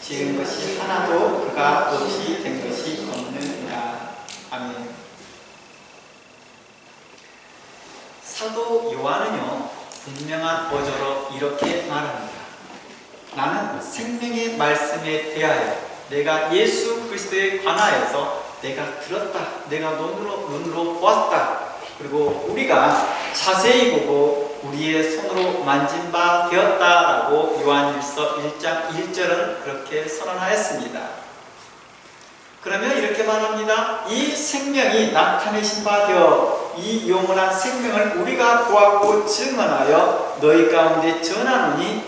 지은 것이 하나도 그가 없이 된 것이 없느니라. 아멘. 사도 요한은요, 분명한 어조로 이렇게 말합니다. 나는 생명의 말씀에 대하여 내가 예수 그리스도에 관하여서 내가 들었다, 내가 눈으로 보았다, 그리고 우리가 자세히 보고 우리의 손으로 만진 바 되었다라고 요한일서 1장 1절은 그렇게 선언하였습니다. 그러면 이렇게 말합니다. 이 생명이 나타내신 바 되어 이 영원한 생명을 우리가 보았고 증언하여 너희 가운데 전하노니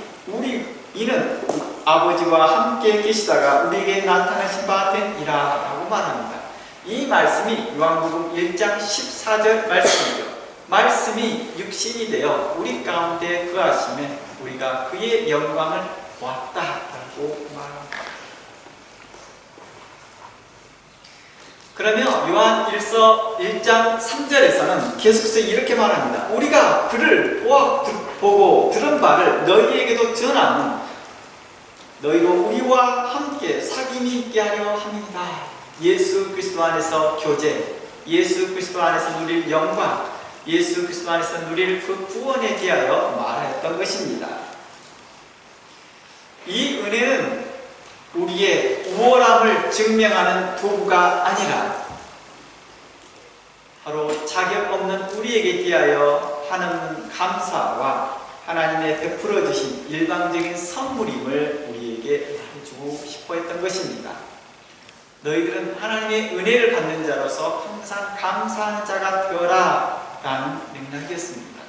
이는 아버지와 함께 계시다가 우리에게 나타나신 바 되니라 라고 말합니다. 이 말씀이 요한복음 1장 14절 말씀이죠. 말씀이 육신이 되어 우리 가운데 거하심에 우리가 그의 영광을 보았다라고 말합니다. 그러면 요한일서 1장 3절에서는 계속해서 이렇게 말합니다. 우리가 그를 보고 들은 바를 너희에게도 전하는 너희로 우리와 함께 사귐이 있게 하려 함이다. 예수 그리스도 안에서 교제, 예수 그리스도 안에서 누릴 영광, 예수 그리스도 안에서 누릴 그 구원에 대하여 말하였던 것입니다. 이 은혜는 우리의 우월함을 증명하는 도구가 아니라 바로 자격 없는 우리에게 대하여 하는 감사와 하나님의 베풀어 주신 일방적인 선물임을 우리에게 말해주고 싶어 했던 것입니다. 너희들은 하나님의 은혜를 받는 자로서 항상 감사하는 자가 되어라 라는 맥락이었습니다.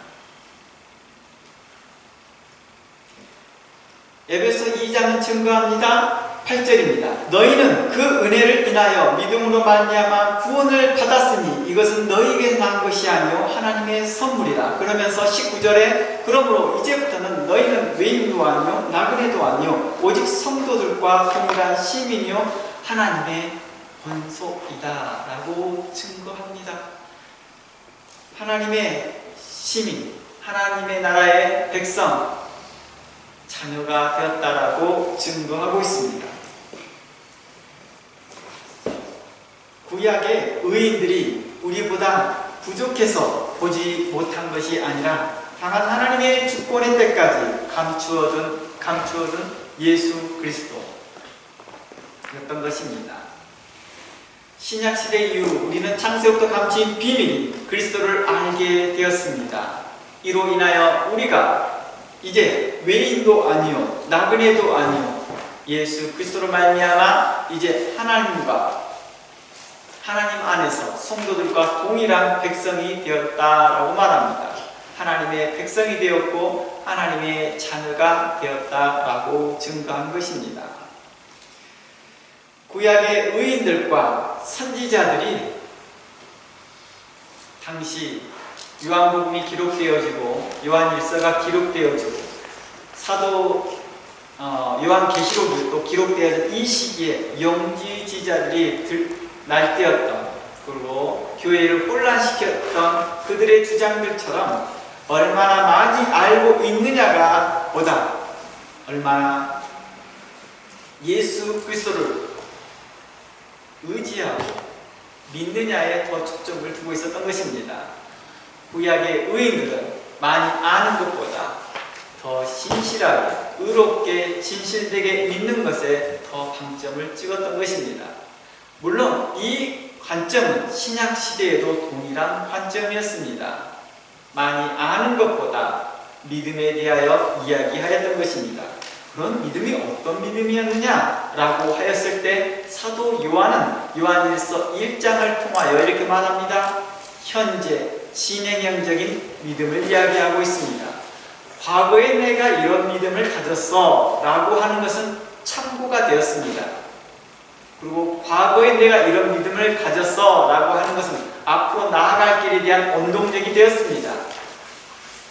에베소 2장은 증거합니다. 8절입니다. 너희는 그 은혜를 인하여 믿음으로 말미암아 구원을 받았으니 이것은 너희에게 난 것이 아니요 하나님의 선물이라. 그러면서 19절에 그러므로 이제부터는 너희는 외인도 아니요 나그네도 아니요 오직 성도들과 동일한 시민이요 하나님의 권속이다 라고 증거합니다. 하나님의 시민, 하나님의 나라의 백성, 자녀가 되었다라고 증거하고 있습니다. 구약의 의인들이 우리보다 부족해서 보지 못한 것이 아니라 다만 하나님의 주권의 때까지 감추어둔 예수 그리스도였던 것입니다. 신약시대 이후 우리는 창세부터 감추인 비밀인 그리스도를 알게 되었습니다. 이로 인하여 우리가 이제 외인도 아니요 나그네도 아니요 예수 그리스도로 말미암아 이제 하나님 안에서 성도들과 동일한 백성이 되었다라고 말합니다. 하나님의 백성이 되었고 하나님의 자녀가 되었다라고 증거한 것입니다. 구약의 의인들과 선지자들이 당시 요한복음이 기록되어지고 요한일서가 기록되어지고 사도 요한계시록이 또 기록되어진 이 시기에 영지주의자들이 날뛰었던 그리고 교회를 혼란시켰던 그들의 주장들처럼 얼마나 많이 알고 있느냐가 보다 얼마나 예수 그리스도를 의지하고 믿느냐에 더 초점을 두고 있었던 것입니다. 구약의 의인들은 많이 아는 것보다 더 신실하게 의롭게 진실되게 믿는 것에 더 방점을 찍었던 것입니다. 물론 이 관점은 신약시대에도 동일한 관점이었습니다. 많이 아는 것보다 믿음에 대하여 이야기하였던 것입니다. 그런 믿음이 어떤 믿음이었느냐 라고 하였을 때 사도 요한은 요한일서 1장을 통하여 이렇게 말합니다. 현재 진행형적인 믿음을 이야기하고 있습니다. 과거에 내가 이런 믿음을 가졌어 라고 하는 것은 참고가 되었습니다. 그리고 과거에 내가 이런 믿음을 가졌어 라고 하는 것은 앞으로 나아갈 길에 대한 원동력이 되었습니다.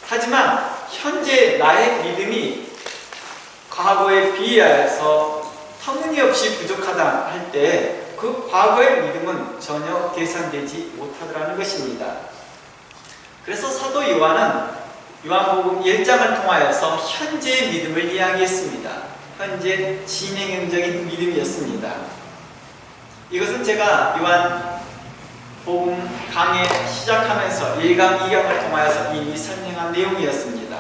하지만 현재 나의 믿음이 과거에 비하여서 터무니없이 부족하다 할 때 그 과거의 믿음은 전혀 계산되지 못하더라는 것입니다. 그래서 사도 요한은 요한복음 1장을 통하여서 현재의 믿음을 이야기했습니다. 현재 진행형적인 믿음이었습니다. 이것은 제가 요한복음 강의 시작하면서 1강, 2강을 통하여서 이미 설명한 내용이었습니다.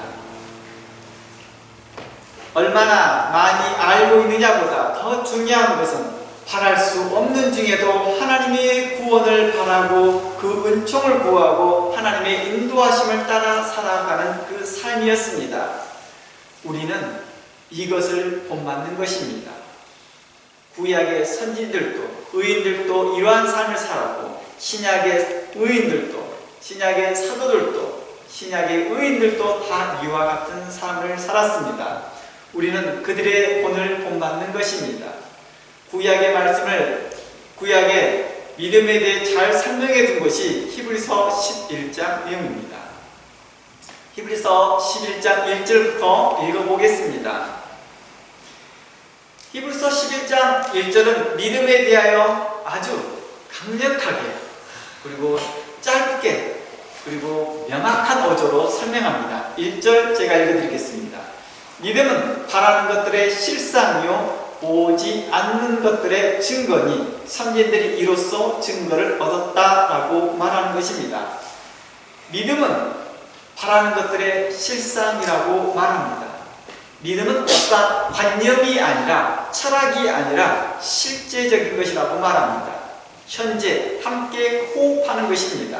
얼마나 많이 알고 있느냐보다 더 중요한 것은 바랄 수 없는 중에도 하나님의 구원을 바라고 그 은총을 구하고 하나님의 인도하심을 따라 살아가는 그 삶이었습니다. 우리는 이것을 본받는 것입니다. 구약의 선지들도 의인들도 이러한 삶을 살았고 신약의 의인들도 신약의 사도들도 신약의 의인들도 다 이와 같은 삶을 살았습니다. 우리는 그들의 본을 본받는 것입니다. 구약의 말씀을 구약의 믿음에 대해 잘 설명해 둔 것이 히브리서 11장 내용입니다. 히브리서 11장 1절부터 읽어보겠습니다. 히브리서 11장 1절은 믿음에 대하여 아주 강력하게 그리고 짧게 그리고 명확한 어조로 설명합니다. 1절 제가 읽어드리겠습니다. 믿음은 바라는 것들의 실상이요 보지 않는 것들의 증거니 선지자들이 이로써 증거를 얻었다라고 말하는 것입니다. 믿음은 바라는 것들의 실상이라고 말합니다. 믿음은 어떠한 관념이 아니라 철학이 아니라 실제적인 것이라고 말합니다. 현재 함께 호흡하는 것입니다.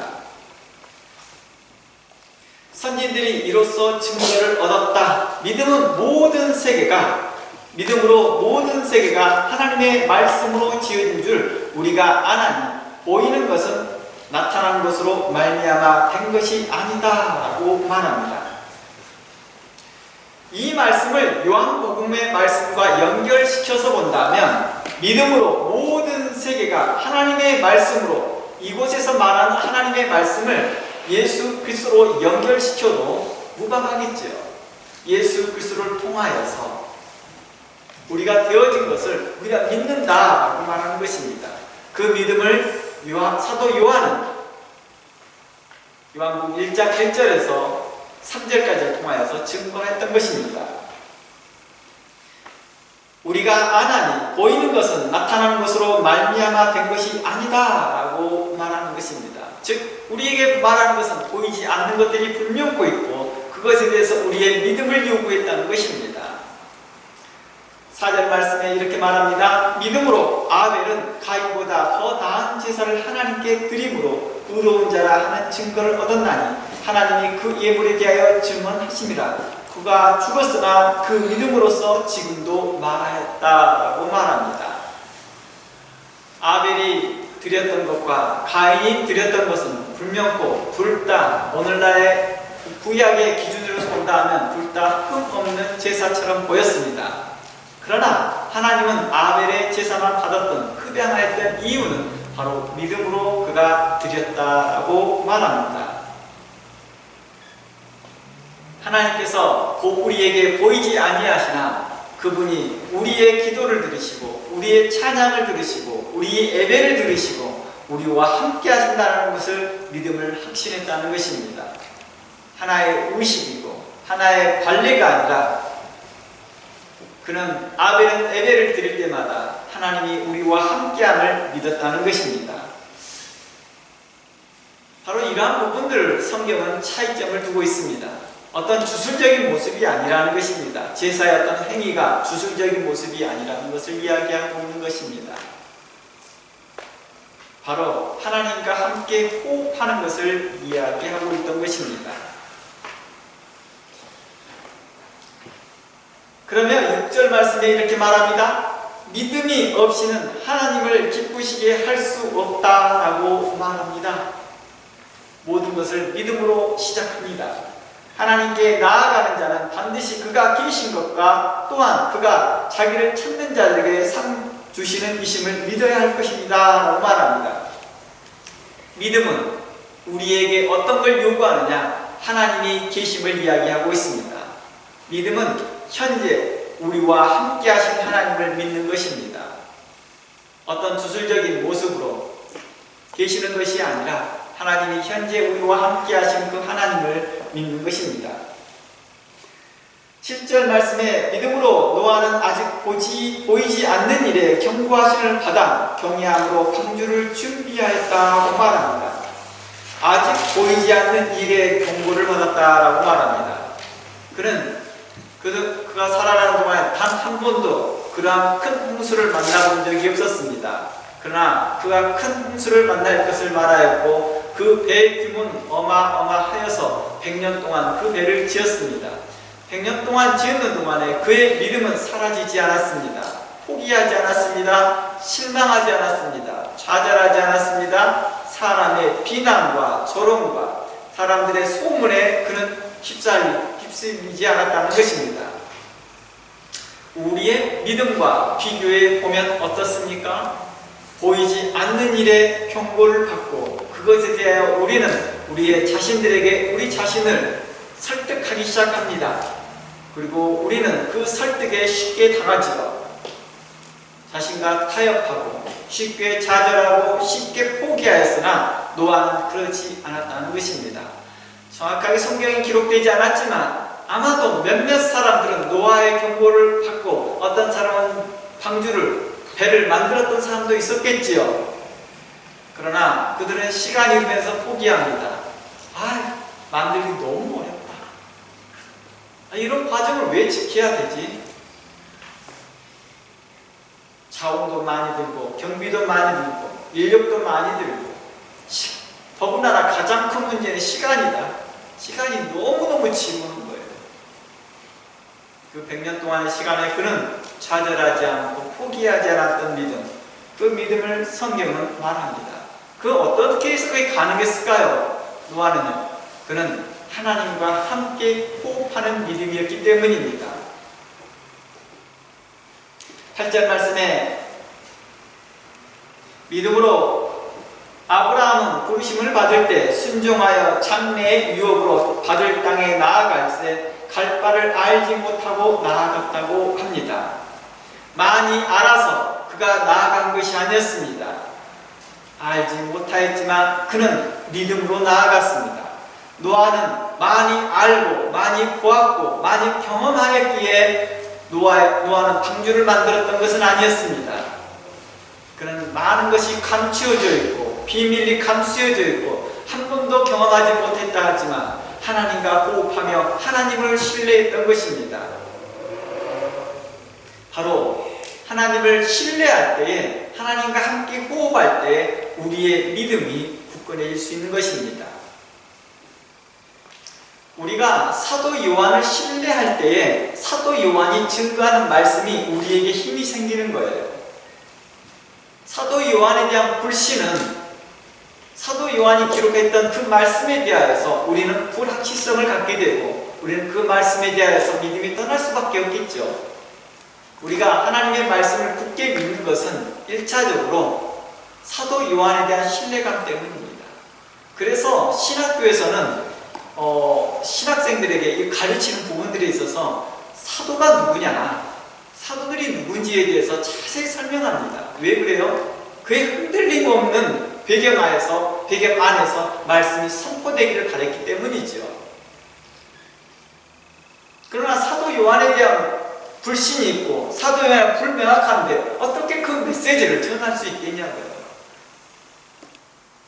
선지자들이 이로써 증거를 얻었다. 믿음으로 모든 세계가 하나님의 말씀으로 지어진 줄 우리가 아나니 보이는 것은 나타난 것으로 말미암아 된 것이 아니다라고 말합니다. 이 말씀을 요한복음의 말씀과 연결시켜서 본다면 믿음으로 모든 세계가 하나님의 말씀으로 이곳에서 말하는 하나님의 말씀을 예수 그리스도로 연결시켜도 무방하겠죠. 예수 그리스도를 통하여서 우리가 되어진 것을 우리가 믿는다라고 말하는 것입니다. 그 믿음을 사도 요한은 요한복음 1장 1절에서 3절까지를 통하여서 증거했던 것입니다. 우리가 아나니 보이는 것은 나타나는 것으로 말미암아 된 것이 아니다라고 말하는 것입니다. 즉 우리에게 말하는 것은 보이지 않는 것들이 분명코 있고 그것에 대해서 우리의 믿음을 요구했다는 것입니다. 4절 말씀에 이렇게 말합니다. 믿음으로 아벨은 가인보다 더 나은 제사를 하나님께 드림으로 의로운 자라 하는 증거를 얻었나니 하나님이 그 예물에 대하여 증언하심이라. 그가 죽었으나 그 믿음으로써 지금도 말하였다라고 말합니다. 아벨이 드렸던 것과 가인이 드렸던 것은 분명코 둘 다 오늘날의 구약의 기준으로 본다면 둘 다 흠없는 제사처럼 보였습니다. 그러나 하나님은 아벨의 제사만 받았던 흡양하였던 이유는 바로 믿음으로 그가 드렸다라고 말합니다. 하나님께서 우리에게 보이지 아니하시나 그분이 우리의 기도를 들으시고 우리의 찬양을 들으시고 우리의 예배를 들으시고 우리와 함께 하신다는 것을 믿음을 확신했다는 것입니다. 하나의 의식이고 하나의 관례가 아니라 그는 아벨은 예배를 드릴 때마다 하나님이 우리와 함께함을 믿었다는 것입니다. 바로 이러한 부분들을 성경은 차이점을 두고 있습니다. 어떤 주술적인 모습이 아니라는 것입니다. 제사의 어떤 행위가 주술적인 모습이 아니라는 것을 이야기하고 있는 것입니다. 바로 하나님과 함께 호흡하는 것을 이야기하고 있던 것입니다. 그러면 6절 말씀에 이렇게 말합니다. 믿음이 없이는 하나님을 기쁘시게 할 수 없다라고 말합니다. 모든 것을 믿음으로 시작합니다. 하나님께 나아가는 자는 반드시 그가 계신 것과 또한 그가 자기를 찾는 자들에게 상 주시는 이심을 믿어야 할 것입니다 라고 말합니다. 믿음은 우리에게 어떤 걸 요구하느냐? 하나님이 계심을 이야기하고 있습니다. 믿음은 현재 우리와 함께 하신 하나님을 믿는 것입니다. 어떤 주술적인 모습으로 계시는 것이 아니라 하나님이 현재 우리와 함께 하신 그 하나님을 믿는 것입니다. 7절 말씀에 믿음으로 노아는 아직 보이지 않는 일에 경고하심을 받아 경외함으로 방주를 준비하였다고 말합니다. 아직 보이지 않는 일에 경고를 받았다라고 말합니다. 그가 살아가는 동안 단 한 번도 그러한 큰 홍수를 만나본 적이 없었습니다. 그러나 그가 큰 홍수를 만날 것을 말하였고 그 배의 규모는 어마어마하여서 100년 동안 그 배를 지었습니다. 100년 동안 지었는 동안에 그의 믿음은 사라지지 않았습니다. 포기하지 않았습니다. 실망하지 않았습니다. 좌절하지 않았습니다. 사람의 비난과 조롱과 사람들의 소문에 그는 휩쓸리지 않았다는 것입니다. 우리의 믿음과 비교해 보면 어떻습니까? 보이지 않는 일에 경고를 받고 그것에 대하여 우리는 우리의 자신들에게 우리 자신을 설득하기 시작합니다. 그리고 우리는 그 설득에 쉽게 당하지요. 자신과 타협하고 쉽게 좌절하고 쉽게 포기하였으나 노아는 그렇지 않았다는 것입니다. 정확하게 성경에 기록되지 않았지만 아마도 몇몇 사람들은 노아의 경고를 받고 어떤 사람은 배를 만들었던 사람도 있었겠지요. 그러나 그들은 시간이 흐르면서 포기합니다. 만들기 너무 어렵다. 이런 과정을 왜 지켜야 되지? 자원도 많이 들고 경비도 많이 들고 인력도 많이 들고 더군다나 가장 큰 문제는 시간이다. 시간이 너무너무 지루한 거예요. 그 100년 동안의 시간에 그는 좌절하지 않고 포기하지 않았던 믿음, 그 믿음을 성경은 말합니다. 어떻게 해서 그게 가능했을까요? 노아는요, 그는 하나님과 함께 호흡하는 믿음이었기 때문입니다. 8절 말씀에 믿음으로 아브라함은 부르심을 받을 때 순종하여 장래의 유업으로 받을 땅에 나아갈새 갈 바를 알지 못하고 나아갔다고 합니다. 많이 알아서 그가 나아간 것이 아니었습니다. 알지 못하였지만 그는 믿음으로 나아갔습니다. 노아는 많이 알고 많이 보았고 많이 경험하였기에 노아는 방주를 만들었던 것은 아니었습니다. 그는 많은 것이 감추어져 있고 비밀이 감추어져 있고 한 번도 경험하지 못했다 하지만 하나님과 호흡하며 하나님을 신뢰했던 것입니다. 바로 하나님을 신뢰할 때에 하나님과 함께 호흡할 때 우리의 믿음이 굳건해질 수 있는 것입니다. 우리가 사도 요한을 신뢰할 때에 사도 요한이 증거하는 말씀이 우리에게 힘이 생기는 거예요. 사도 요한에 대한 불신은 사도 요한이 기록했던 그 말씀에 대하여서 우리는 불확실성을 갖게 되고 우리는 그 말씀에 대하여서 믿음이 떠날 수밖에 없겠죠. 우리가 하나님의 말씀을 굳게 믿는 것은 1차적으로 사도 요한에 대한 신뢰감 때문입니다. 그래서 신학교에서는 신학생들에게 가르치는 부분들에 있어서 사도가 누구냐, 사도들이 누군지에 대해서 자세히 설명합니다. 왜 그래요? 그의 흔들림 없는 배경 안에서 말씀이 선포되기를 바랬기 때문이죠. 그러나 사도 요한에 대한 불신이 있고 사도 요한이 불명확한데 어떻게 그 메시지를 전할 수 있겠냐고요.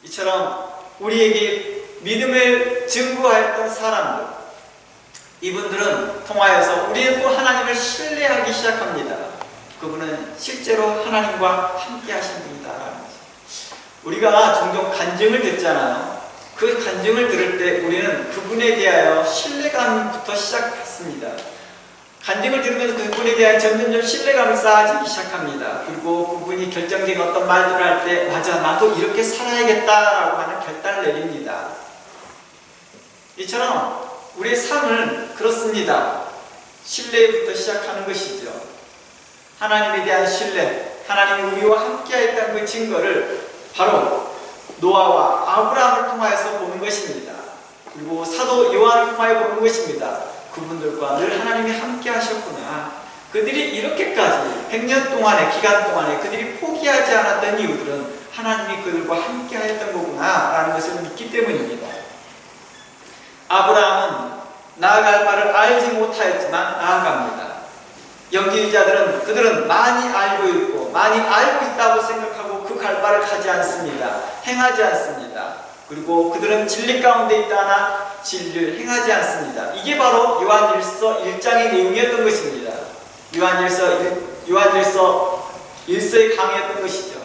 이처럼 우리에게 믿음을 증거하였던 사람들, 이분들은 통하여서 우리는 또 하나님을 신뢰하기 시작합니다. 그분은 실제로 하나님과 함께 하신 분이다. 우리가 종종 간증을 듣잖아요. 그 간증을 들을 때 우리는 그분에 대하여 신뢰감부터 시작했습니다. 간증을 들으면서 그분에 대한 점점 신뢰감을 쌓아지기 시작합니다. 그리고 그분이 결정적인 어떤 말들을 할 때 맞아, 나도 이렇게 살아야겠다라고 하는 결단을 내립니다. 이처럼 우리의 삶은 그렇습니다. 신뢰부터 시작하는 것이죠. 하나님에 대한 신뢰, 하나님이 우리와 함께했다는 그 증거를 바로 노아와 아브라함을 통하여서 보는 것입니다. 그리고 사도 요한을 통하여 보는 것입니다. 그분들과 늘 하나님이 함께 하셨구나. 그들이 이렇게까지 100년 동안의 기간 동안에 그들이 포기하지 않았던 이유들은 하나님이 그들과 함께 하였던 거구나 라는 것을 믿기 때문입니다. 아브라함은 나아갈 바를 알지 못하였지만 나아갑니다. 영지주의자들은 그들은 많이 알고 있고 많이 알고 있다고 생각하고 그 갈 바를 가지 않습니다. 행하지 않습니다. 그리고 그들은 진리 가운데 있다나 진리를 행하지 않습니다. 이게 바로 요한일서 1장의 내용이었던 것입니다. 요한일서 1서의 강의였던 것이죠.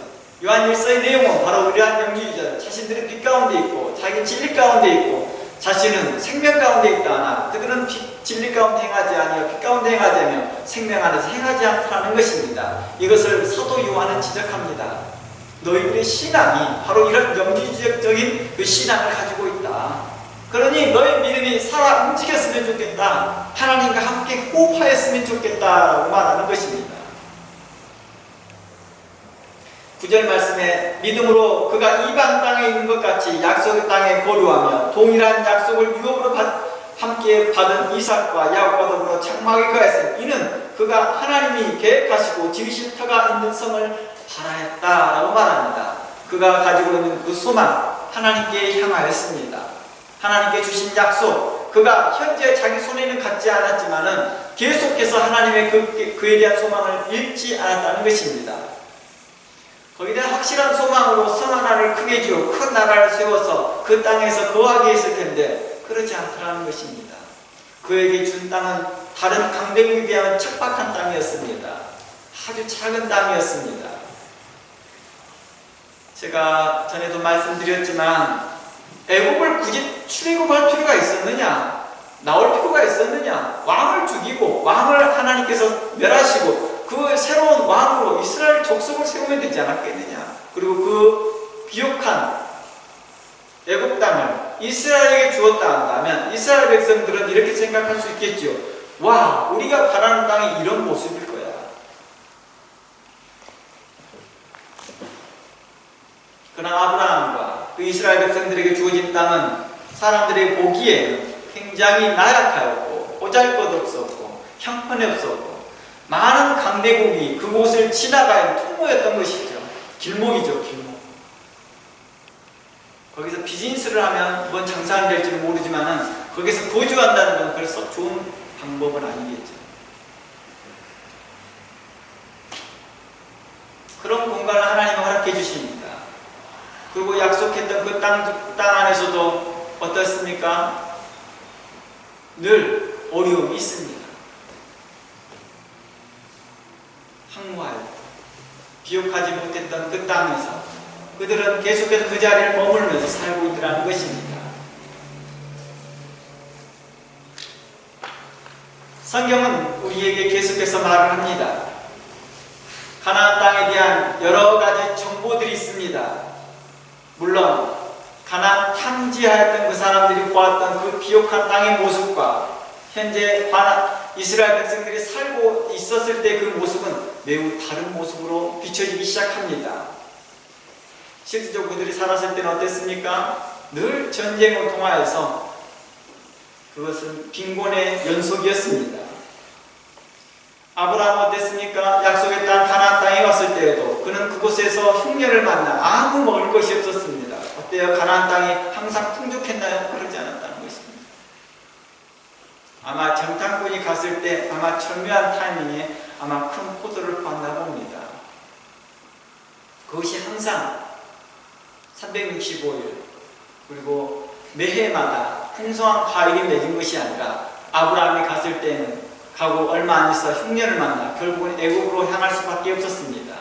요한일서의 내용은 바로 이러한 영지주의자들, 자신들은 빛 가운데 있고 자기 진리 가운데 있고 자신은 생명 가운데 있다나 그들은 진리 가운데 행하지 아니하며 빛 가운데 행하지 않으며 생명 안에서 행하지 않다는 것입니다. 이것을 사도 요한은 지적합니다. 너희들의 신앙이 바로 이런 영지주의적인 그 신앙을 가지고 있다. 그러니 너희 믿음이 살아 움직였으면 좋겠다. 하나님과 함께 호흡하였으면 좋겠다라고 말하는 것입니다. 9절 말씀에 믿음으로 그가 이방 땅에 있는 것 같이 약속의 땅에 거류하며 동일한 약속을 유업으로 함께 받은 이삭과 야곱과 더불어 장막에 거했으니 이는 그가 하나님이 계획하시고 지으실 터가 있는 성을 바라였다라고 말합니다. 그가 가지고 있는 그 소망, 하나님께 향하였습니다. 하나님께 주신 약속, 그가 현재 자기 손에는 갖지 않았지만은 계속해서 하나님의 그에 대한 소망을 잃지 않았다는 것입니다. 거기다 확실한 소망으로 성 하나를 크게 지어 큰 나라를 세워서 그 땅에서 거하게 했을 텐데 그러지 않더라는 것입니다. 그에게 준 땅은 다른 강대국에 비하면 척박한 땅이었습니다. 아주 작은 땅이었습니다. 제가 전에도 말씀드렸지만 애국을 굳이 출애굽할 필요가 있었느냐? 나올 필요가 있었느냐? 왕을 죽이고 왕을 하나님께서 멸하시고 그 새로운 왕으로 이스라엘 족속을 세우면 되지 않았겠느냐? 그리고 그 비옥한 애국 땅을 이스라엘에게 주었다 한다면 이스라엘 백성들은 이렇게 생각할 수 있겠죠. 와, 우리가 바라는 땅이 이런 모습일 거야. 그러나 아브라함과 그 이스라엘 백성들에게 주어진 땅은 사람들의 보기에 굉장히 나약하였고 보잘것없었고 형편없었고 많은 강대국이 그곳을 지나가는 통로였던 것이죠. 길목이죠, 길목. 거기서 비즈니스를 하면 뭔 장사는 될지는 모르지만은 거기서 거주한다는 건 그래서 좋은 방법은 아니겠죠. 그런 공간을 하나님은 허락해 주십니다. 그리고 약속했던 그 땅 안에서도 어떻습니까? 늘 어려움이 있습니다. 항모하여 비옥하지 못했던 그 땅에서 그들은 계속해서 그 자리를 머물면서 살고 있더라는 것입니다. 성경은 우리에게 계속해서 말을 합니다. 가나안 땅에 대한 여러 가지 정보들이 있습니다. 물론 가나안 탐지하였던 그 사람들이 보았던 그 비옥한 땅의 모습과 현재 이스라엘 백성들이 살고 있었을 때 그 모습은 매우 다른 모습으로 비춰지기 시작합니다. 실질적으로 그들이 살았을 때는 어땠습니까? 늘 전쟁을 통하여서 그것은 빈곤의 연속이었습니다. 아브라함은 어땠습니까? 약속의 땅 가나안 땅에 왔을 때에도 그는 그곳에서 흉년을 만나 아무 먹을 것이 없었습니다. 어때요? 가나안 땅이 항상 풍족했나요? 그러지 않았다는 것입니다. 아마 정탐꾼이 갔을 때 아마 절묘한 타이밍에 아마 큰 포도를 봤나 봅니다. 그것이 항상 365일 그리고 매해마다 풍성한 과일이 맺은 것이 아니라 아브라함이 갔을 때는 가고 얼마 안 있어 흉년을 만나 결국은 애국으로 향할 수밖에 없었습니다.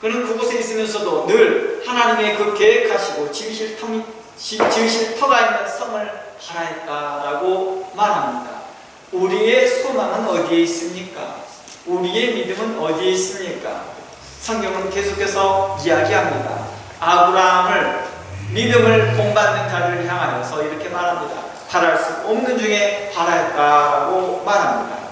그는 그곳에 있으면서도 늘 하나님의 그 계획하시고 지으실 터가 있는 성을 바라했다라고 말합니다. 우리의 소망은 어디에 있습니까? 우리의 믿음은 어디에 있습니까? 성경은 계속해서 이야기합니다. 아브라함을 믿음을 본받는 자를 향하여서 이렇게 말합니다. 바랄 수 없는 중에 바라였다라고 말합니다.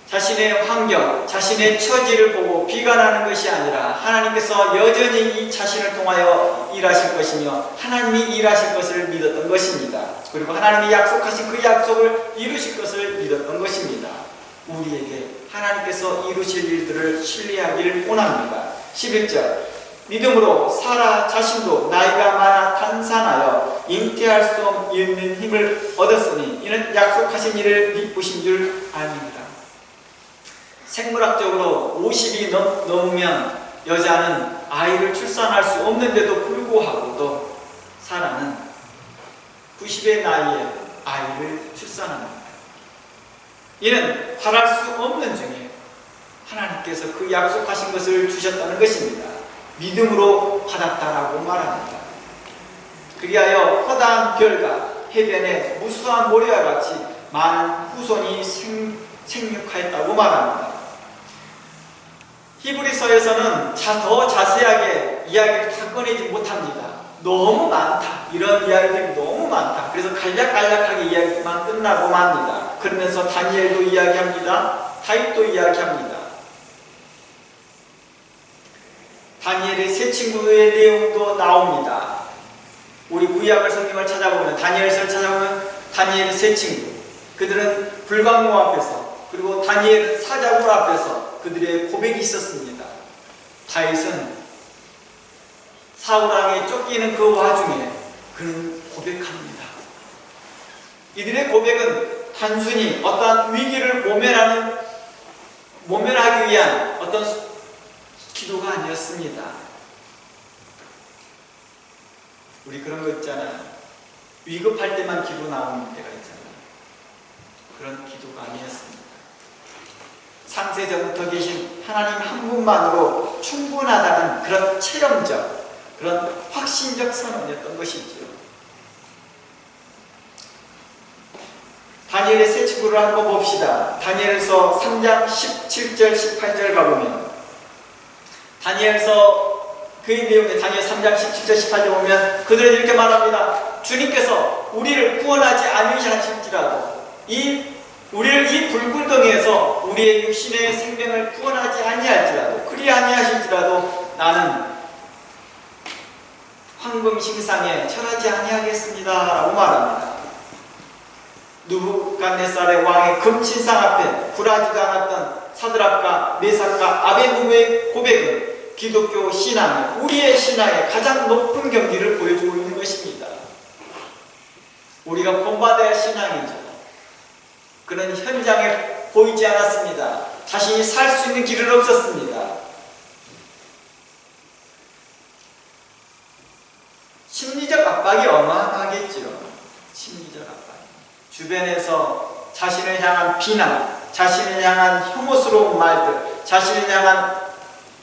자신의 환경, 자신의 처지를 보고 비관하는 것이 아니라 하나님께서 여전히 이 자신을 통하여 일하실 것이며 하나님이 일하실 것을 믿었던 것입니다. 그리고 하나님이 약속하신 그 약속을 이루실 것을 믿었던 것입니다. 우리에게 하나님께서 이루실 일들을 신뢰하기를 원합니다. 11절 믿음으로 사라 자신도 나이가 많아 탄산하여 잉태할 수 없는 힘을 얻었으니 이는 약속하신 일을 기쁘신 줄 아닙니다. 생물학적으로 50이 넘으면 여자는 아이를 출산할 수 없는데도 불구하고도 사라는 90의 나이에 아이를 출산합니다. 이는 바랄 수 없는 중에 하나님께서 그 약속하신 것을 주셨다는 것입니다. 믿음으로 받았다라고 말합니다. 그리하여 허다한 별과 해변에 무수한 모래와 같이 많은 후손이 생육하였다고 말합니다. 히브리서에서는 더 자세하게 이야기를 다 꺼내지 못합니다. 너무 많다. 이런 이야기들이 너무 많다. 그래서 간략간략하게 이야기만 끝나고 맙니다. 그러면서 다니엘도 이야기합니다. 다윗도 이야기합니다. 다니엘의 세 친구의 내용도 나옵니다. 우리 구약을 성경을 찾아보면 다니엘서를 찾아보면 다니엘의 세 친구, 그들은 불광로 앞에서, 그리고 다니엘 사자굴 앞에서 그들의 고백이 있었습니다. 다윗은 사울왕에 쫓기는 그 와중에 그는 고백합니다. 이들의 고백은 단순히 어떠한 위기를 모면하기 위한 어떤 기도가 아니었습니다. 우리 그런 거 있잖아요. 위급할 때만 기도 나오는 때가 있잖아요. 그런 기도가 아니었습니다. 상세전부터 계신 하나님 한 분만으로 충분하다는 그런 체험적, 그런 확신적 선언이었던 것이죠. 다니엘의 세 친구를 한번 봅시다. 다니엘서 3장 17절 18절 가보면 다니엘서 그의 내용에 다니엘 3장 17절 18절 보면 그들은 이렇게 말합니다. 주님께서 우리를 구원하지 않으실지라도 우리를 이 불굴덩이에서 우리의 육신의 생명을 구원하지 아니할지라도 그리 아니하실지라도 나는 황금 신상에 절하지 아니하겠습니다 라고 말합니다. 느부갓네살의 왕의 금신상 앞에 굴하지도 않았던 사드락과 메삭과 아벤누고의 고백은 기독교 신앙, 우리의 신앙의 가장 높은 경지를 보여주고 있는 것입니다. 우리가 본받아야 할 신앙이죠. 그는 현장에 보이지 않았습니다. 자신이 살 수 있는 길은 없었습니다. 심리적 압박이 어마어마하겠죠. 심리적 압박. 주변에서 자신을 향한 비난, 자신을 향한 혐오스러운 말들, 자신을 향한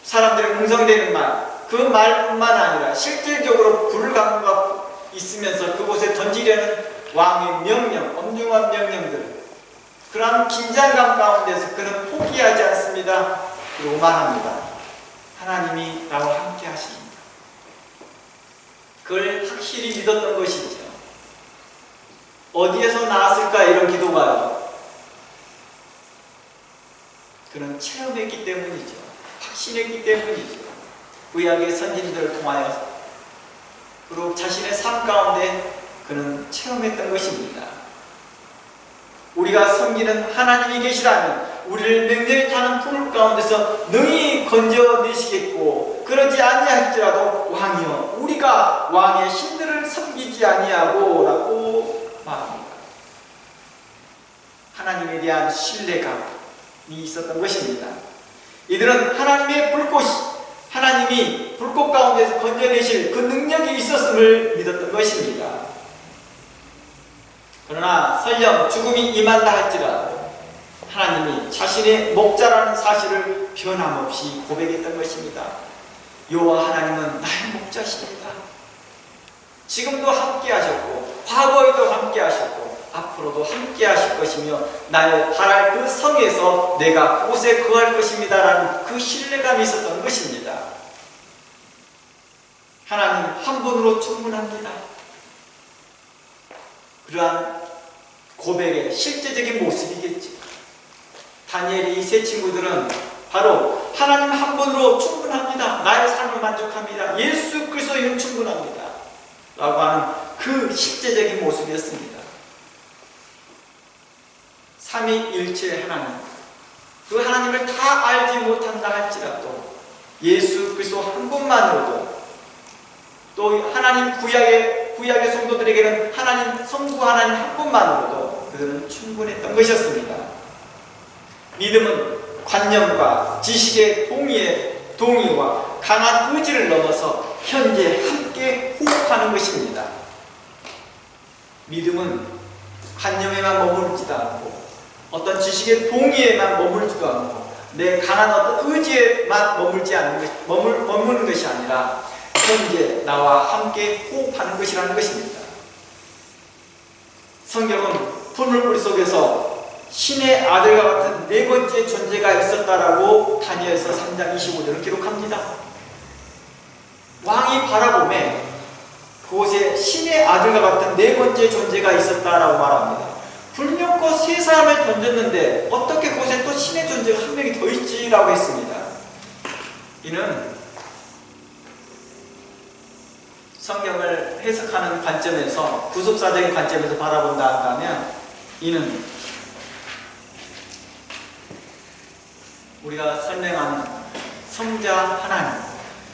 사람들의 웅성대는 말, 그 말뿐만 아니라 실질적으로 불가능가 있으면서 그곳에 던지려는 왕의 명령, 엄중한 명령들, 그러한 긴장감 가운데서 그는 포기하지 않습니다. 그리고 말합니다. 하나님이 나와 함께 하십니다. 그걸 확실히 믿었던 것이죠. 어디에서 나왔을까 이런 기도가요. 그는 체험했기 때문이죠. 확신했기 때문이죠. 구약의 선진들을 통하여 그리고 자신의 삶 가운데 그는 체험했던 것입니다. 우리가 섬기는 하나님이 계시다면 우리를 맹렬히 타는 풀 가운데서 능히 건져내시겠고 그러지 아니할지라도 왕이여 우리가 왕의 신들을 섬기지 아니하고 라고 말합니다. 하나님에 대한 신뢰감이 있었던 것입니다. 이들은 하나님의 불꽃이 하나님이 불꽃 가운데서 건져내실 그 능력이 있었음을 믿었던 것입니다. 그러나 설령 죽음이 임한다 할지라도 하나님이 자신의 목자라는 사실을 변함없이 고백했던 것입니다. 여호와 하나님은 나의 목자십니다. 지금도 함께 하셨고 과거에도 함께 하셨고 앞으로도 함께 하실 것이며 나의 바랄 그 성에서 내가 그곳에 거할 것입니다 라는 그 신뢰감이 있었던 것입니다. 하나님 한 분으로 충분합니다. 그러한 고백의 실제적인 모습이겠죠. 다니엘의 이 세 친구들은 바로 하나님 한 분으로 충분합니다. 나의 삶을 만족합니다. 예수 그리스도이면 충분합니다. 라고 하는 그 실제적인 모습이었습니다. 삼위일체 하나님, 그 하나님을 다 알지 못한다 할지라도 예수 그리스도 한 분만으로도, 또 하나님 구약의 성도들에게는 하나님 성부 하나님 한 분만으로도 그들은 충분했던 것이었습니다. 믿음은 관념과 지식의 동의와 강한 의지를 넘어서 현재 함께 호흡하는 것입니다. 믿음은 관념에만 머무르지도 않고 어떤 지식의 동의에만 머무르지도 않고 내 강한 어떤 의지에만 머무르는 것이 아니라 현재 나와 함께 호흡하는 것이라는 것입니다. 성경은 풀물불 속에서 신의 아들과 같은 네 번째 존재가 있었다라고 다니엘서 3장 25절을 기록합니다. 왕이 바라보매 그곳에 신의 아들과 같은 네 번째 존재가 있었다라고 말합니다. 불멸코 세 사람을 던졌는데 어떻게 그곳에 또 신의 존재가 한 명이 더 있지라고 했습니다. 이는 성경을 해석하는 관점에서, 구속사적인 관점에서 바라본다 한다면 이는 우리가 설명하는 성자 하나님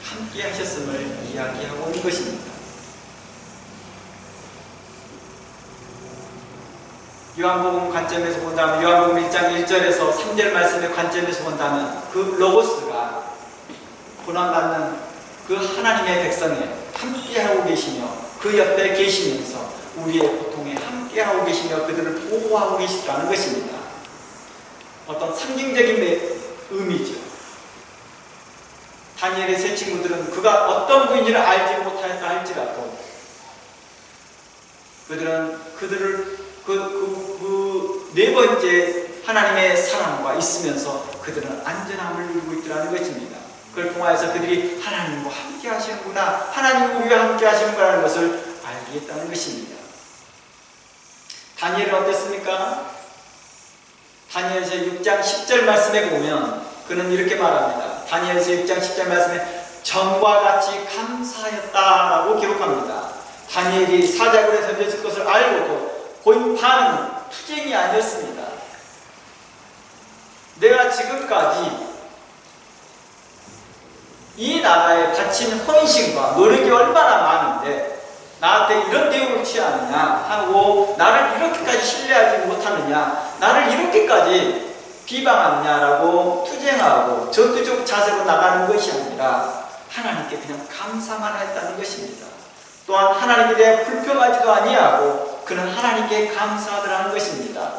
함께 하셨음을 이야기하고 있는 것입니다. 요한복음 관점에서 본다면, 요한복음 1장 1절에서 3절 말씀의 관점에서 본다면 그 로고스가 고난받는 그 하나님의 백성에 함께하고 계시며 그 옆에 계시면서 우리의 고통에 함께하고 계시며 그들을 보호하고 계시다는 것입니다. 어떤 상징적인 의미죠. 다니엘의 세 친구들은 그가 어떤 분인지를 알지 못하였다 할지라도 그들을 네 번째 하나님의 사랑과 있으면서 그들은 안전함을 누리고 있더라는 것입니다. 그걸 통하여서 그들이 하나님과 함께 하시는구나, 하나님이 우리와 함께 하시는구나라는 것을 알게 했다는 것입니다. 다니엘은 어땠습니까? 다니엘서 6장 10절 말씀에 보면 그는 이렇게 말합니다. 다니엘서 6장 10절 말씀에 전과 같이 감사하였다라고 기록합니다. 다니엘이 사자굴에 던졌을 것을 알고도 본인 반응은 투쟁이 아니었습니다. 내가 지금까지 이 나라에 바친 헌신과 노력이 얼마나 많은데 나한테 이런 대우를 취하느냐 하고 나를 이렇게까지 신뢰하지 못하느냐, 나를 이렇게까지 비방하느냐라고 투쟁하고 전투적 자세로 나가는 것이 아니라 하나님께 그냥 감사만 했다는 것입니다. 또한 하나님에 대해 불평하지도 아니하고 그는 하나님께 감사하더라는 것입니다.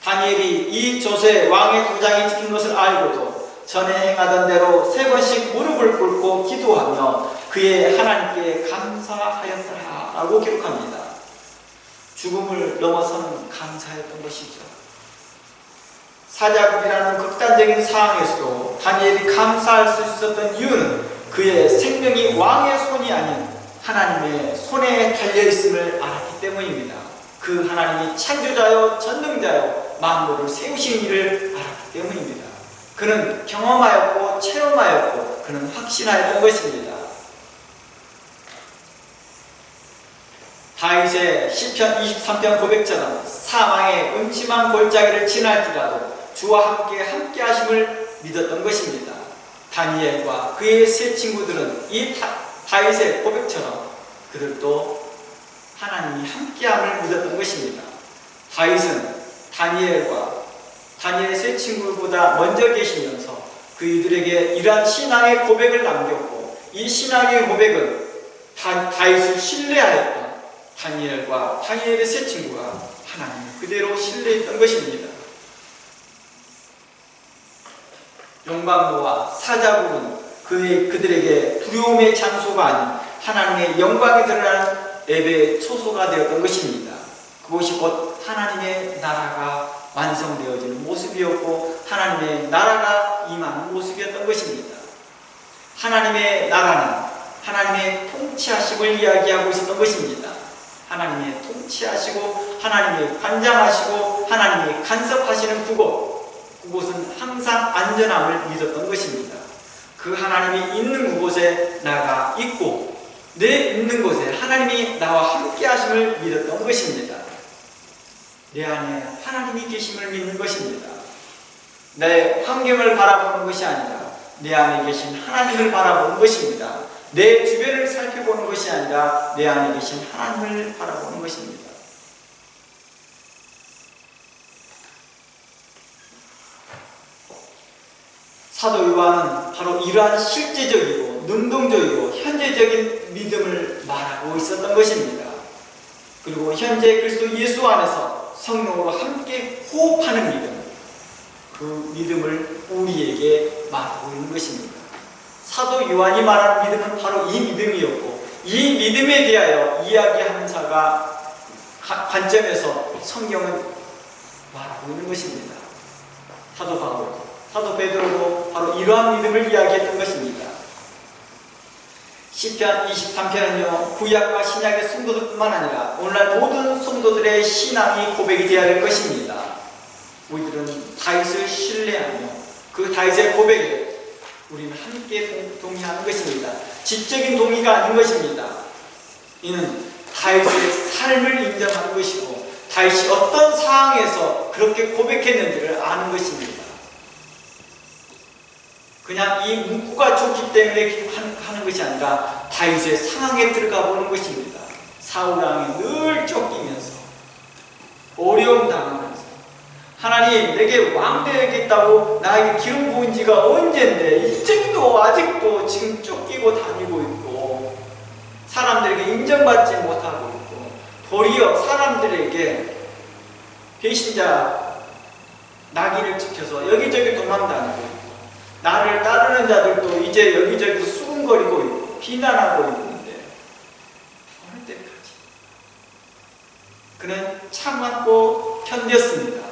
다니엘이 이 조세 왕의 도장이 찍힌 것을 알고도 전에 행하던 대로 3번씩 무릎을 꿇고 기도하며 그의 하나님께 감사하였더라 라고 기록합니다. 죽음을 넘어서는 감사였던 것이죠. 사자굴이라는 극단적인 상황에서도 다니엘이 감사할 수 있었던 이유는 그의 생명이 왕의 손이 아닌 하나님의 손에 달려있음을 알았기 때문입니다. 그 하나님이 창조자요 전능자요 만물을 세우신 일을 알았기 때문입니다. 그는 경험하였고 체험하였고 그는 확신하였던 것입니다. 다윗의 시편 23편 고백처럼 사망의 음침한 골짜기를 지날지라도 주와 함께 하심을 믿었던 것입니다. 다니엘과 그의 세 친구들은 이 다윗의 고백처럼 그들도 하나님이 함께함을 믿었던 것입니다. 다윗은 다니엘의 세 친구보다 먼저 계시면서 그들에게 이러한 신앙의 고백을 남겼고, 이 신앙의 고백은 다윗을 신뢰하였던 다니엘과 다니엘의 세 친구가 하나님을 그대로 신뢰했던 것입니다. 용광로와 사자굴은 그들에게 두려움의 장소가 아닌 하나님의 영광이 드러나는 예배의 초소가 되었던 것입니다. 그것이 곧 하나님의 나라가 완성되어지는 모습이었고 하나님의 나라가 임하는 모습이었던 것입니다. 하나님의 나라는 하나님의 통치하심을 이야기하고 있었던 것입니다. 하나님의 통치하시고 하나님의 관장하시고 하나님의 간섭하시는 그곳은 항상 안전함을 믿었던 것입니다. 그 하나님이 있는 그곳에 나가 있고 내 있는 곳에 하나님이 나와 함께 하심을 믿었던 것입니다. 내 안에 하나님이 계심을 믿는 것입니다. 내 환경을 바라보는 것이 아니라 내 안에 계신 하나님을 바라보는 것입니다. 내 주변을 살펴보는 것이 아니라 내 안에 계신 하나님을 바라보는 것입니다. 사도 요한은 바로 이러한 실제적이고 능동적이고 현재적인 믿음을 말하고 있었던 것입니다. 그리고 현재 그리스도 예수 안에서 성령으로 함께 호흡하는 믿음, 그 믿음을 우리에게 말하고 있는 것입니다. 사도 요한이 말하는 믿음은 바로 이 믿음이었고, 이 믿음에 대하여 이야기하는 자가 관점에서 성경은 말하고 있는 것입니다. 사도 바울, 사도 베드로도 바로 이러한 믿음을 이야기했던 것입니다. 시편 23편은요, 구약과 신약의 성도들뿐만 아니라 오늘날 모든 성도들의 신앙이 고백이 되어야 할 것입니다. 우리들은 다윗을 신뢰하며 그 다윗의 고백에 우리는 함께 동의하는 것입니다. 지적인 동의가 아닌 것입니다. 이는 다윗의 삶을 인정하는 것이고 다윗이 어떤 상황에서 그렇게 고백했는지를 아는 것입니다. 그냥 이 문구가 좋기 때문에 하는 것이 아니라 다윗의 상황에 들어가 보는 것입니다. 사울왕이 늘 쫓기면서 어려움 당하면서 하나님, 내게 왕 되겠다고 나에게 기름 부은 지가 언젠데 이제도 아직도 지금 쫓기고 다니고 있고 사람들에게 인정받지 못하고 있고 도리어 사람들에게 배신자 낙인을 찍혀서 여기저기 도망다니고 있고 나를 따르는 자들도 이제 여기저기 수군거리고 있고 비난하고 있는데 어느 때까지 그는 참았고 견뎠습니다.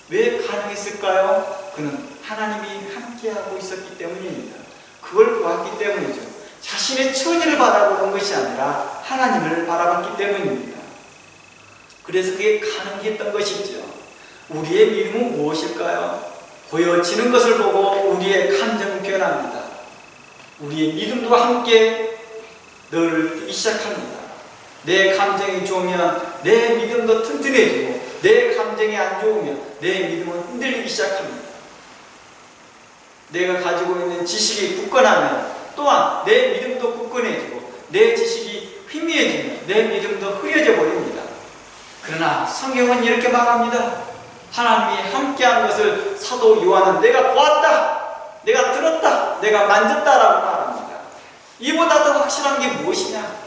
왜 가능했을까요? 그는 하나님이 함께하고 있었기 때문입니다. 그걸 보았기 때문이죠. 자신의 처지를 바라보는 것이 아니라 하나님을 바라봤기 때문입니다. 그래서 그게 가능했던 것이죠. 우리의 믿음은 무엇일까요? 보여지는 것을 보고 우리의 감정은 변합니다. 우리의 믿음도 함께 늘기 시작합니다. 내 감정이 좋으면 내 믿음도 튼튼해지고 내 감정이 안 좋으면 내 믿음은 흔들리기 시작합니다. 내가 가지고 있는 지식이 굳건하면 또한 내 믿음도 굳건해지고 내 지식이 희미해지면 내 믿음도 흐려져 버립니다. 그러나 성경은 이렇게 말합니다. 하나님이 함께한 것을 사도 요한은 내가 보았다, 내가 들었다, 내가 만졌다라고 말합니다. 이보다 더 확실한 게 무엇이냐?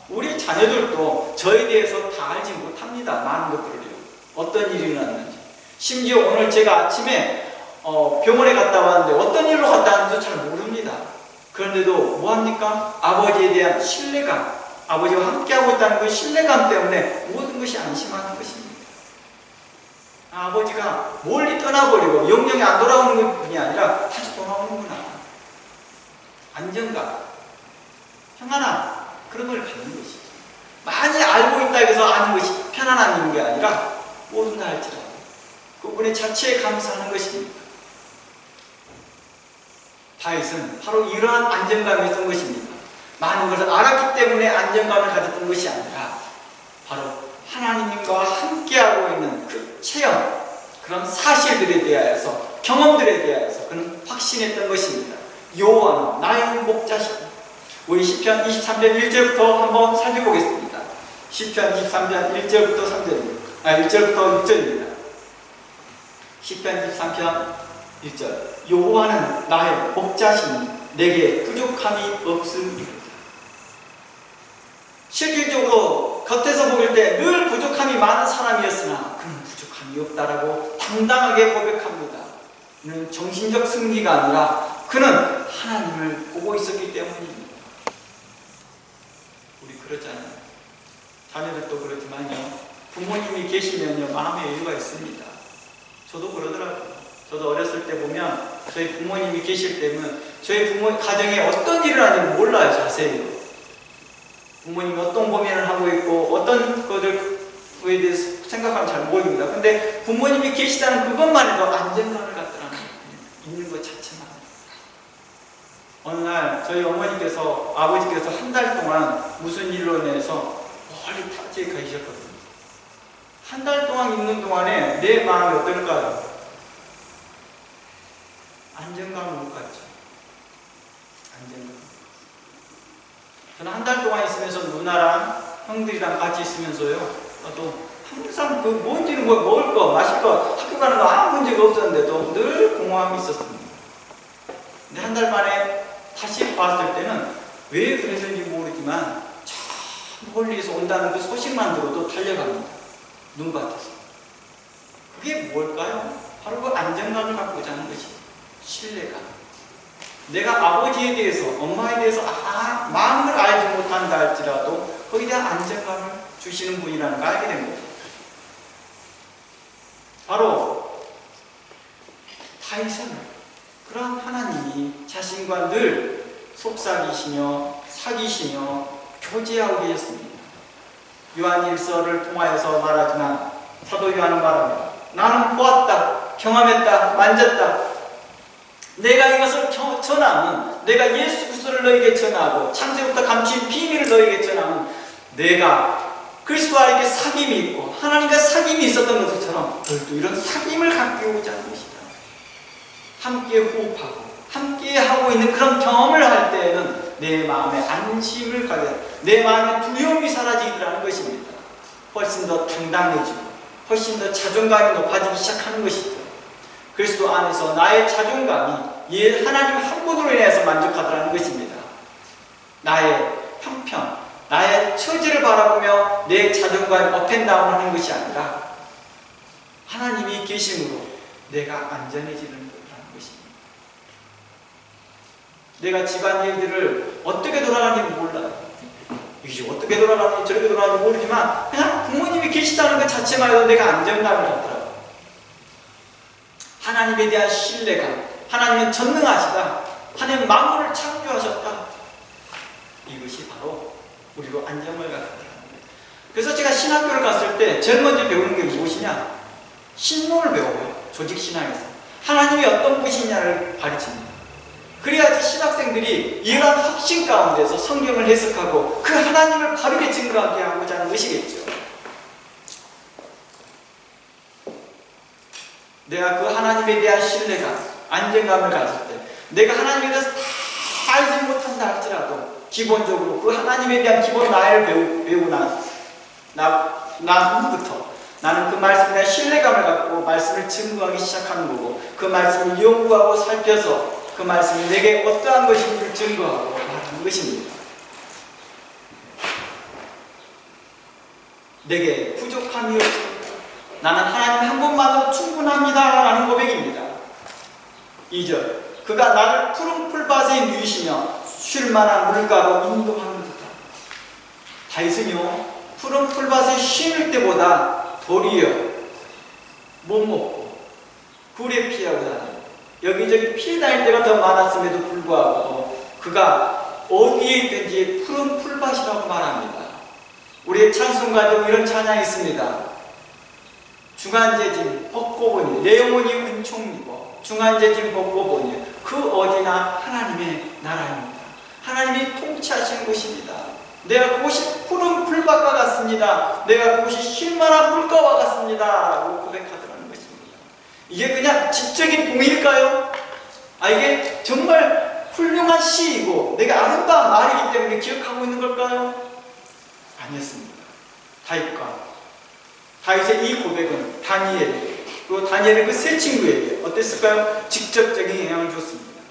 우리 자녀들도 저에 대해서 다 알지 못합니다. 많은 것들을요. 어떤 일이 일어났는지. 심지어 오늘 제가 아침에 병원에 갔다 왔는데 어떤 일로 갔다 왔는지도 잘 모릅니다. 그런데도 뭐합니까? 아버지에 대한 신뢰감, 아버지와 함께하고 있다는 그 신뢰감 때문에 모든 것이 안심하는 것입니다. 아버지가 멀리 떠나버리고 영영이 안 돌아오는 것뿐이 아니라 다시 돌아오는구나. 안정감, 평안함, 그런 걸 갖는 것이죠. 많이 알고 있다 해서 아는 것이 편안함인 게 아니라 모른다 할지라도 그분의 자체에 감사하는 것입니다. 다윗은 바로 이러한 안정감이었던 것입니다. 많은 것을 알았기 때문에 안정감을 가졌던 것이 아니라 바로 하나님과 함께하고 있는 그 체험, 그런 사실들에 대하여서, 경험들에 대하여서 그는 확신했던 것입니다. 여호와는 나의 목자시다. 우리 시편 23편 1절부터 한번 살펴보겠습니다. 시편 23편 1절부터 6절입니다. 시편 23편 1절. 여호와는 나의 목자시니 내게 부족함이 없음이로다. 실질적으로 겉에서 보일 때 늘 부족함이 많은 사람이었으나 그는 부족함이 없다라고 당당하게 고백합니다. 이는 정신적 승리가 아니라 그는 하나님을 보고 있었기 때문입니다. 우리 그렇잖아요. 자녀들도 그렇지만요, 부모님이 계시면요 마음의 여유가 있습니다. 저도 그러더라고요. 저도 어렸을 때 보면 저희 부모님이 계실 때면 저희 부모 가정에 어떤 일을 하는지 몰라요. 자세히 부모님이 어떤 고민을 하고 있고 어떤 것들에 대해서 생각하면 잘 모릅니다. 근데 부모님이 계시다는 그것만 해도 안정감을 갖더라는 있는 것 자체만. 어느 날 저희 어머니께서, 아버지께서 한 달 동안 무슨 일로 인해서 멀리 타지에 가셨거든요. 한 달 동안 있는 동안에 내 마음이 어떨까요? 형들이랑 같이 있으면서요. 또 항상 그 뭔지는 뭐 먹을 거, 마실 거, 학교 가는 거 아무 문제가 없었는데도 늘 공허함이 있었습니다. 근데 한 달 만에 다시 봤을 때는 왜 그랬는지 모르지만 저 멀리서 온다는 그 소식만 들어도 달려갑니다. 눈밭에서. 그게 뭘까요? 바로 그 안정감을 갖고자 하는 것이죠. 신뢰감. 내가 아버지에 대해서, 엄마에 대해서 마음을 알지 못한다 할지라도 거기에 대한 안정감을 주시는 분이라는 걸 알게 된 거죠. 바로 다윗은 그런 하나님이 자신과 늘 속삭이시며 사귀시며 교제하고 계셨습니다. 요한일서를 통하여서 말하지만 사도 요한은 말합니다. 나는 보았다, 경험했다, 만졌다. 내가 이것을 전하면, 내가 예수 그리스도를 너에게 전하고 창세부터 감추인 비밀을 너에게 전하면 내가 그리스도와 이렇게 사귐이 있고 하나님과 사귐이 있었던 것처럼 너희도 이런 사귐을 갖고자 하는 것이다. 함께 호흡하고 함께 하고 있는 그런 경험을 할 때에는 내 마음에 안심을 가져, 내 마음에 두려움이 사라지더라는 것입니다. 훨씬 더 당당해지고 훨씬 더 자존감이 높아지기 시작하는 것이죠. 그리스도 안에서 나의 자존감이 하나님 한 분으로 인해서 만족하더라는 것입니다. 나의 형편, 나의 처지를 바라보며 내 자존감이 업앤다운을 하는 것이 아니라 하나님이 계심으로 내가 안전해지는 거라는 것입니다. 내가 집안일들을 어떻게 돌아가는지 몰라요. 이게 어떻게 돌아가는지 저렇게 돌아가는지 모르지만 그냥 부모님이 계시다는 것 자체만 해도 내가 안정감을 갖더라고요. 하나님에 대한 신뢰감, 하나님은 전능하시다, 하나님 만물을 창조하셨다. 이것이 바로 우리로 안정을 갖게 합니다. 그래서 제가 신학교를 갔을 때 제일 먼저 배우는 게 무엇이냐? 신론을 배워요. 조직신학에서 하나님이 어떤 분이냐를 가르칩니다. 그래야지 신학생들이 이러한 확신 가운데서 성경을 해석하고 그 하나님을 바르게 증거하게 하고자 하는 것이겠죠. 내가 그 하나님에 대한 신뢰감, 안정감을 가질 때 내가 하나님에 대해서 다 알지 못한다 할지라도 기본적으로 그 하나님에 대한 기본 나이를 배우고 난 후부터 나는 그 말씀에 대한 신뢰감을 갖고 말씀을 증거하기 시작하는 거고, 그 말씀을 연구하고 살펴서 그 말씀이 내게 어떠한 것인지를 증거하고 말하는 것입니다. 내게 부족함이 없습니다. 나는 하나님 한 분만으로 충분합니다 라는 고백입니다. 2절, 그가 나를 푸른 풀밭에 누이시며 쉴만한 물가로 인도하는 듯하다. 다윗은요, 푸른 풀밭에 쉬는 때보다 도리어 못 먹고 굴에 피하고 다니고 여기저기 피해 다닐 때가 더 많았음에도 불구하고 그가 어디에 있든지 푸른 풀밭이라고 말합니다. 우리의 찬송가도 이런 찬양이 있습니다. 중한재진 벗고 보니 내 영혼이 은총이고 중한재진 벗고 보니 그 어디나 하나님의 나라입니다. 하나님이 통치하시는 곳입니다. 내가 그곳이 푸른 풀밭과 같습니다. 내가 그곳이 쉴만한 물가와 같습니다 라고 고백하더라는 것입니다. 이게 그냥 지적인 동의일까요? 이게 정말 훌륭한 시이고 내가 아름다운 말이기 때문에 기억하고 있는 걸까요? 아니었습니다. 다윗의 이 고백은 다니엘에게, 또 다니엘의 그 세 친구에게 어땠을까요? 직접적인 영향을 줬습니다.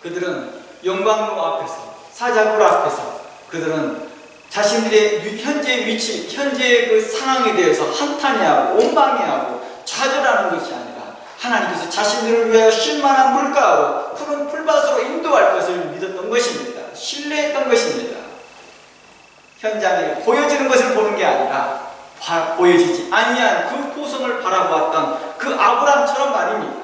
그들은 영광로 앞에서, 사자굴 앞에서 그들은 자신들의 현재의 위치, 현재의 그 상황에 대해서 한탄해하고 원망해하고 좌절하는 것이 아니라 하나님께서 자신들을 위하여 쉴만한 물가로 푸른 풀밭으로 인도할 것을 믿었던 것입니다. 신뢰했던 것입니다. 현장에 보여지는 것을 보는 게 아니라 보여지지 아니한 그 토성을 바라보았던 그 아브람처럼 말입니다.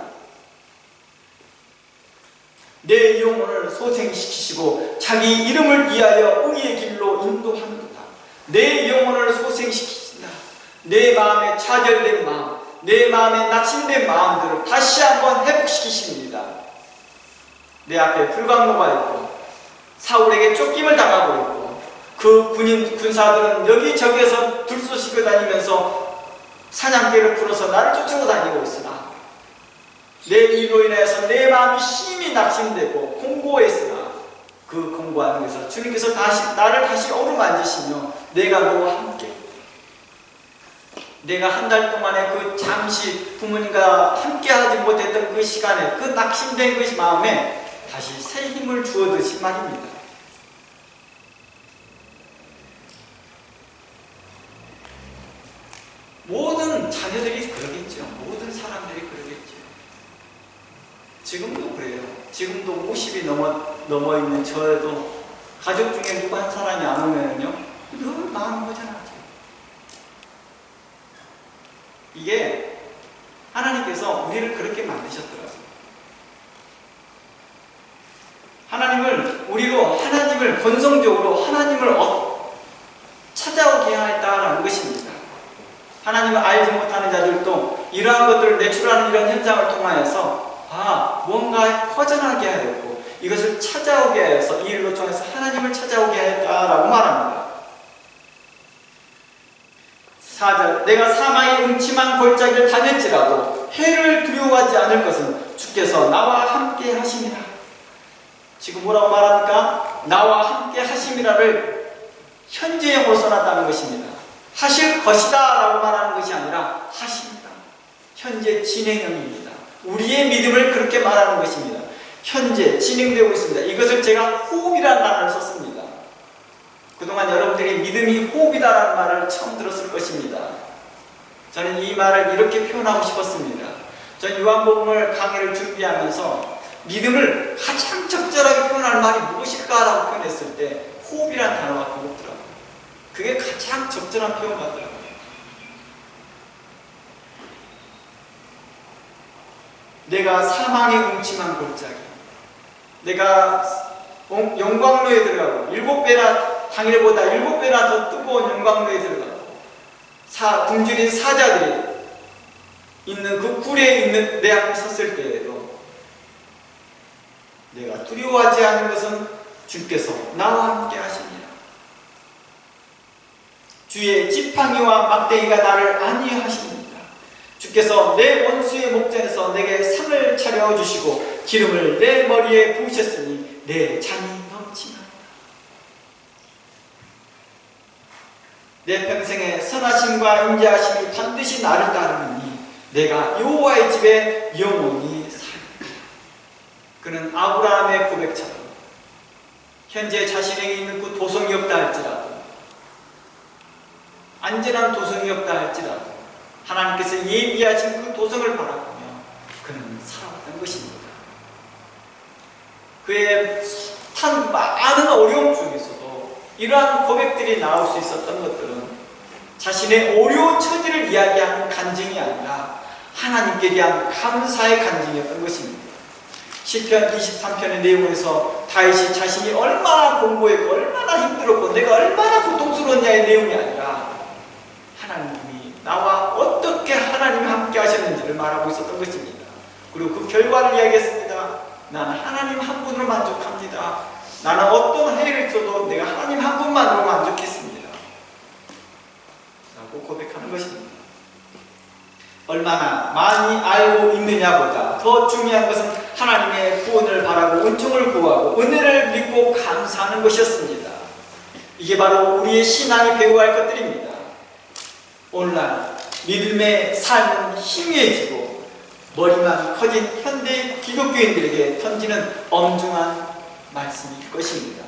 내 영혼을 소생시키시고 자기 이름을 위하여 의의 길로 인도하는도다. 내 영혼을 소생시키신다. 내 마음에 좌절된 마음, 내 마음에 낙심된 마음들을 다시 한번 회복시키십니다. 내 앞에 불광로가 있고 사울에게 쫓김을 당하고 있고 그 군사들은 여기저기에서 들쑤시고 다니면서 사냥개를 풀어서 나를 쫓으러 다니고 있으나 내 일로 인해서 내 마음이 심히 낙심되고 공고했으나 그 공부하는 것에서 주님께서 나를 다시 어루만지시며 내가 너와 함께, 내가 한 달 동안에 그 잠시 부모님과 함께 하지 못했던 그 시간에 그 낙심된 그 마음에 다시 새 힘을 주어드신 말입니다. 모든 자녀들이 그러겠죠. 모든 사람들이 그러겠죠. 지금도 그래요. 지금도 50이 넘어 있는 저도 가족 중에 누구 한 사람이 안 오면요, 늘 마음이 허전하죠. 이게 하나님께서 우리를 그렇게 만드셨더라고요. 하나님을 본성적으로 하나님을 찾아오게 했다라는 것입니다. 하나님을 알지 못하는 자들도 이러한 것들을 내출하는 이런 현상을 통하여서 뭔가 허전하게 하였고 이것을 찾아오게 하여서 이 일로 통해서 하나님을 찾아오게 하였다라고 말합니다. 4절, 내가 사망의 음침한 골짜기를 다녔지라도 해를 두려워하지 않을 것은 주께서 나와 함께 하심이라. 지금 뭐라고 말합니까? 나와 함께 하심이라를 현재형으로 써놨다는 것입니다. 하실 것이다 라고 말하는 것이 아니라 하십니다. 현재 진행형입니다. 우리의 믿음을 그렇게 말하는 것입니다. 현재 진행되고 있습니다. 이것을 제가 호흡이라는 단어를 썼습니다. 그동안 여러분들이 믿음이 호흡이다라는 말을 처음 들었을 것입니다. 저는 이 말을 이렇게 표현하고 싶었습니다. 저는 요한복음을 강의를 준비하면서 믿음을 가장 적절하게 표현할 말이 무엇일까라고 표현했을 때 호흡이라는 단어가 떠오르더라고요. 그게 가장 적절한 표현 같더라고요. 내가 사망의 음침한 골짜기, 내가 영광로에 들어가고 7배나 당일보다 7배나 더 뜨거운 영광로에 들어가고 굶주린 사자들이 있는 그 굴에 있는 내 앞에 섰을 때에도 내가 두려워하지 않은 것은 주께서 나와 함께 하십니다. 주의 지팡이와 막대기가 나를 안위하십니다. 주께서 내 원수의 목전에서 내게 상을 차려주시고 기름을 내 머리에 부으셨으니 내 잔이 넘치나이다. 내 평생에 선하심과 인자하심이 반드시 나를 따르느니 내가 여호와의 집에 영원히 살리라. 그는 아브라함의 고백처럼 현재 자신에게 있는 그 도성이 없다 할지라도, 안전한 도성이 없다 할지라도 하나님께서 예비하신 그 도성을 바라보며 그는 살아왔던 것입니다. 그의 탄 많은 어려움 중에서도 이러한 고백들이 나올 수 있었던 것들은 자신의 어려운 처지를 이야기하는 간증이 아니라 하나님께 대한 감사의 간증이었던 것입니다. 시편 23편의 내용에서 다윗이 자신이 얼마나 공고했고 얼마나 힘들었고 내가 얼마나 고통스러웠냐의 내용이 아니라 하나님이 나와 어떻게 하나님이 함께 하셨는지를 말하고 있었던 것입니다. 그리고 그 결과를 이야기했습니다. 나는 하나님 한 분으로 만족합니다. 나는 어떤 해를 써도 내가 하나님 한 분만으로 만족했습니다. 라고 고백하는 것입니다. 얼마나 많이 알고 있느냐보다 더 중요한 것은 하나님의 구원을 바라고 은총을 구하고 은혜를 믿고 감사하는 것이었습니다. 이게 바로 우리의 신앙이 배워야 할 것들입니다. 오늘날 믿음의 삶은 희미해지고 머리만 커진 현대 기독교인들에게 던지는 엄중한 말씀일 것입니다.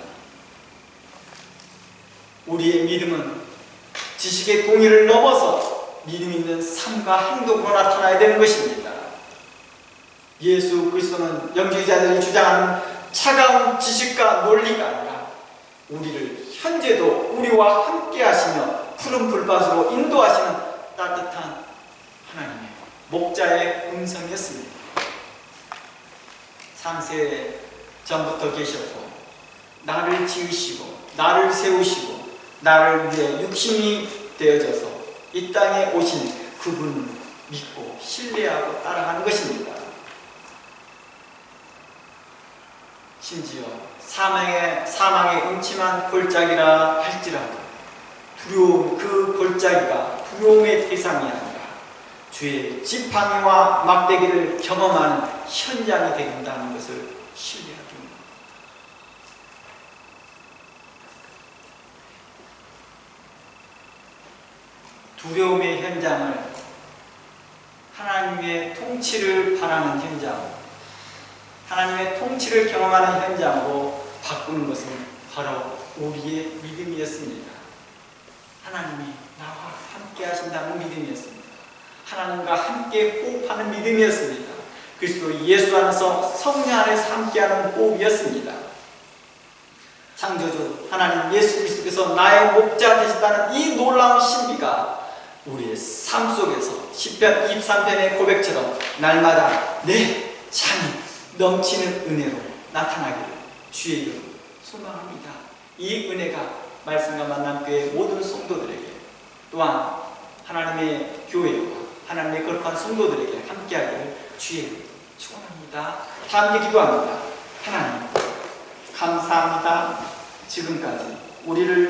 우리의 믿음은 지식의 동의를 넘어서 믿음 있는 삶과 행동으로 나타나야 되는 것입니다. 예수 그리스도는 영주의자들이 주장하는 차가운 지식과 논리가 아니라 우리를 현재도 우리와 함께 하시며 푸른 불밭으로 인도하시는 따뜻한 하나님의 목자의 음성이었습니다. 3세 전부터 계셨고 나를 지으시고 나를 세우시고 나를 위해 육신이 되어져서 이 땅에 오신 그분을 믿고 신뢰하고 따라가는 것입니다. 심지어 사망의 음침한 골짜기라 할지라도 두려움, 그 골짜기가 두려움의 대상이 아니라 주의 지팡이와 막대기를 경험하는 현장이 된다는 것을 신뢰하기. 두려움의 현장을 하나님의 통치를 바라는 현장, 하나님의 통치를 경험하는 현장으로 바꾸는 것은 바로 우리의 믿음이었습니다. 하나님이 나와 함께 하신다는 믿음이었습니다. 하나님과 함께 호흡하는 믿음이었습니다. 그리스도 예수 안에서 성령 안에서 함께하는 호흡이었습니다. 창조주 하나님 예수 그리스도께서 나의 목자 되셨다는 이 놀라운 신비가 우리의 삶 속에서 시편 23편의 고백처럼 날마다 내 잔이 넘치는 은혜로 나타나기를 주의 이름으로 소망합니다. 이 은혜가 말씀과 만남교회 모든 성도들에게 또한 하나님의 교회와 하나님의 거룩한 성도들에게 함께하기를 주의 이름으로 축원합니다. 다 함께 기도합니다. 하나님 감사합니다. 지금까지 우리를